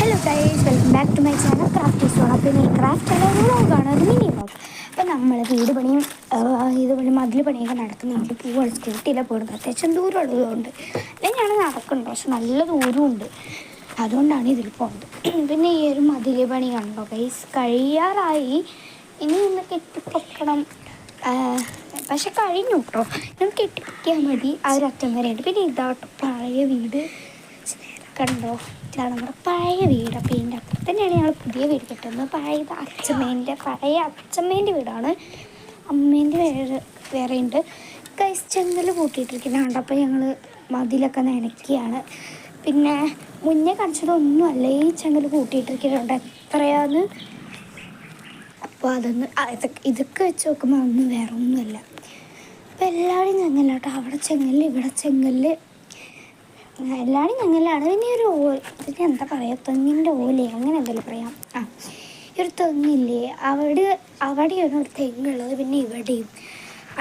Hello guys, welcome back to my channel craft zone. അപ്പോൾ ഈ craft അല്ല വ്ളോഗാണ്, ഒരു മിനി വ്ളോഗ്. അപ്പോൾ നമ്മൾ വീട് പണിയും ഇതുപോലെ മതിൽ പണിയൊക്കെ നടത്തുന്നെങ്കിൽ പോവാണ്. സ്കൂട്ടിയിലാണ് പോകുന്നത്, അത്യാവശ്യം ദൂരം ഉള്ളതുകൊണ്ട്. അല്ലെങ്കിൽ ഞാൻ നടക്കുന്നുണ്ട്, പക്ഷെ നല്ല ദൂരമുണ്ട്, അതുകൊണ്ടാണ് ഇതിൽ പോകുന്നത്. പിന്നെ ഈ ഒരു മതിൽ പണി കണ്ടോ ഗൈസ്, കഴിയാറായി. ഇനി ഒന്ന് കെട്ടിപ്പൊക്കണം, പക്ഷെ കഴിഞ്ഞു കേട്ടോ. നമുക്ക് കെട്ടിപ്പൊക്കിയാൽ മതി. ആ ഒരു അറ്റം വരെയുണ്ട്. പിന്നെ ഇതാട്ടോ പഴയ വീട് കണ്ടോ, ഇതാണ് നമ്മുടെ പഴയ വീട്. അപ്പോൾ ഇതിൻ്റെ അപ്പുറത്ത് തന്നെയാണ് ഞങ്ങൾ പുതിയ വീട് കെട്ടുന്നത്. പഴയ അച്ഛമ്മേൻ്റെ വീടാണ്. അമ്മേൻ്റെ വേറെ ഉണ്ട് ഗൈസ്. ചെങ്കൽ കൂട്ടിയിട്ടിരിക്കുന്നതാണ്. അപ്പോൾ ഞങ്ങൾ മതിലൊക്കെ നനയ്ക്കുകയാണ്. പിന്നെ മുന്നേ കാണിച്ചതൊന്നുമല്ല, ഈ ചെങ്കൽ കൂട്ടിയിട്ടിരിക്കുന്നുണ്ട് എത്രയാന്ന്. അപ്പോൾ ഇതൊക്കെ വെച്ച് നോക്കുമ്പോൾ ഒന്നും വേറെ ഒന്നുമല്ല. അപ്പോൾ എല്ലാവരും ചെങ്കല്ലാട്ടോ, അവിടെ ചെങ്കല് ഇവിടെ ചെങ്കല്, എല്ലാവരും ഞങ്ങളാണ്. പിന്നെ ഒരു ഇതിന് എന്താ പറയുക, തെങ്ങിൻ്റെ ഓലേ അങ്ങനെ എന്തെങ്കിലും പറയാം. ഈ ഒരു തെങ്ങില്ലേ, അവിടെയാണ് ഒരു തെങ്ങുള്ളത്. പിന്നെ ഇവിടെയും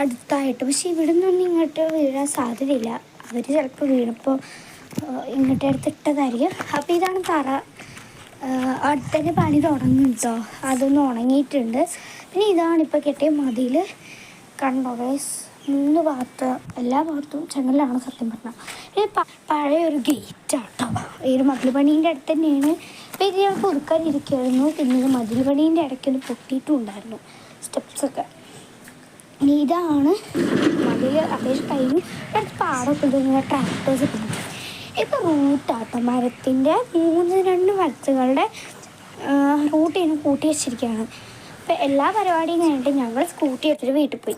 അടുത്തായിട്ട്, പക്ഷേ ഇവിടെ നിന്നൊന്നും ഇങ്ങോട്ട് വീഴാൻ സാധ്യതയില്ല. അവർ ചിലപ്പോൾ വീണപ്പോൾ ഇങ്ങോട്ട് എടുത്തിട്ടതായിരിക്കും. അപ്പോൾ ഇതാണ് തറ. അടുത്തന്നെ പണി തുടങ്ങും കേട്ടോ, അതൊന്നും ഉണങ്ങിയിട്ടുണ്ട്. പിന്നെ ഇതാണിപ്പോൾ കെട്ടിയ മതിൽ കണ്ടോ ഗൈസ്. 3 ഭാഗത്ത്, എല്ലാ ഭാഗത്തും ചെങ്കലാണ് സത്യം പറഞ്ഞാൽ. ഇത് പഴയൊരു ഗേറ്റാട്ടോ, ഈ ഒരു മതിൽ പണീൻ്റെ അടുത്ത് തന്നെയാണ്. അപ്പോൾ ഇത് ഞങ്ങൾക്ക് ഒതുക്കാനിരിക്കുമായിരുന്നു. പിന്നെ ഇത് മതിൽ പണീൻ്റെ ഇടയ്ക്കൊന്ന് പൊട്ടിയിട്ടും ഉണ്ടായിരുന്നു സ്റ്റെപ്സൊക്കെ. ഇനി ഇതാണ് മതിൽ അത്യാവശ്യം കഴിഞ്ഞു. അടുത്ത് പാടമൊക്കെ ഇങ്ങനെ ട്രാക്ടേഴ്സൊക്കെ ഉണ്ട്. ഇപ്പോൾ റൂട്ടാട്ടോ, മരത്തിൻ്റെ 2 മരത്തുകളുടെ റൂട്ട് ഇങ്ങനെ കൂട്ടി വെച്ചിരിക്കുകയാണ്. അപ്പോൾ എല്ലാ പരിപാടിയും കഴിഞ്ഞിട്ട് ഞങ്ങൾ സ്കൂട്ടി എടുത്തിട്ട് വീട്ടിൽ പോയി.